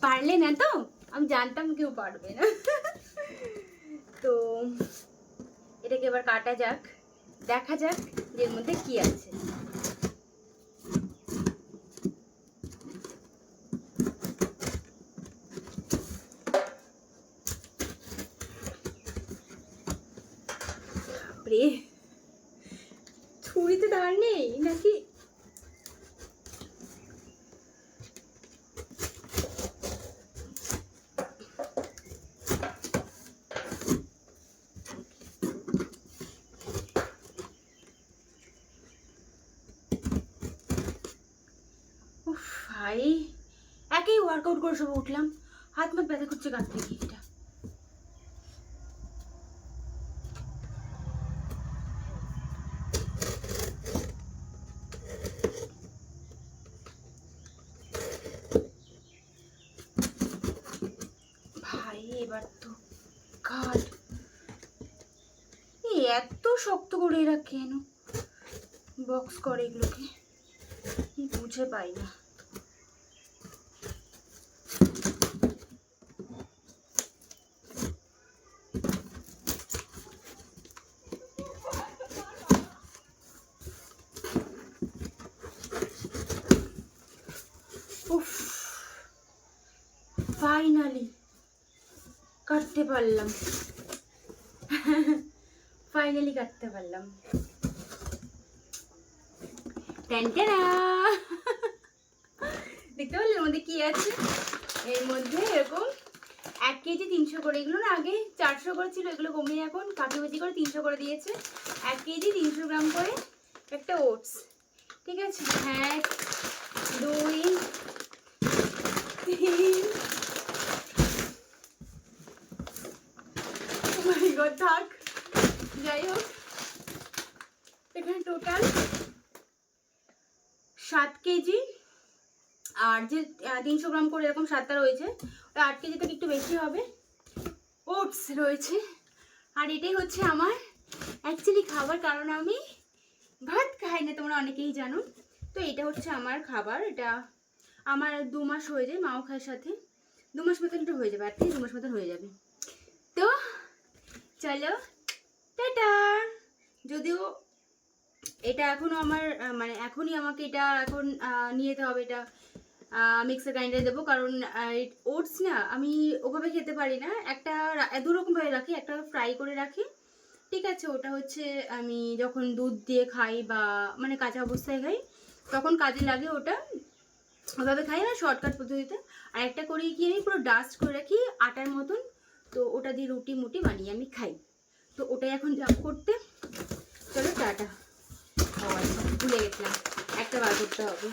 পারলে না তো, আমি জানতাম কেউ পারবে না। তো এটাকে এবার কাটা যাক, দেখা যাক এর মধ্যে কি আছে। ছুরিতে ধার নেই নাকি? ভাই একেই ওয়ার্কআউট করে সব উঠলাম, হাত মাত ব্যথা করছে কাটতে গিয়ে। এটা ভাই এবার তো কাট। এত শক্ত করে এরা কেন বক্স করে এগুলোকে বুঝে পাই না। ফাইনালি কাটতে পারলাম, ফাইনালি কাটতে পারলাম। দেখতে পারলে এর মধ্যে কি আছে? এর মধ্যে এরকম 1 কেজি 300 করে, এগুলো না আগে 400 করে ছিল, এগুলো কমিয়ে এখন কাঠি করে 300 করে দিয়েছে। 1 কেজি 300 গ্রাম করে একটা ওটস, ঠিক আছে। 1 2 3 থাক, যাই হোক এখানে টোটাল 7 কেজি, আর যে 300 গ্রাম করে এরকম 7টা রয়েছে, ওটা 8 কেজি থেকে একটু বেশি হবে ওটস রয়েছে। আর এটাই হচ্ছে আমার অ্যাকচুয়ালি খাবার, কারণ আমি ভাত খাই না, তোমরা অনেকেই জানো। তো এটা হচ্ছে আমার খাবার, এটা আমার 2 মাস হয়ে যায়, মাও খায় সাথে, 2 মাস মতন এটা হয়ে যাবে, আর 2 মাস মতন হয়ে যাবে। তো চলো টাটা। যদিও এটা এখনো আমার মানে এখনই আমাকে এটা এখন নিয়ে যেতে হবে, এটা মিক্সার গ্রাইন্ডারে দেবো, কারণ ওটস না আমি ওভাবে খেতে পারি না। একটা 2 রকমভাবে রাখি, একটা ফ্রাই করে রাখি, ঠিক আছে, ওটা হচ্ছে আমি যখন দুধ দিয়ে খাই বা মানে কাঁচা অবস্থায় খাই তখন কাজে লাগে, ওটা ওভাবে খাই না শর্টকাট পদ্ধতিতে। আর একটা করে কি আমি পুরো ডাস্ট করে রাখি আটার মতন, তো ওটা দিয়ে রুটি মুটি বানিয়ে আমি খাই। তো ওটাই এখন যাব করতে। চলো টাটা। ভুলে গেছিলাম, একটা বার করতে হবে।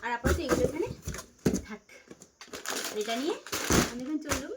আর আপাতত এগুলো এখানে থাক, এটা নিয়ে আমি এখন চললাম।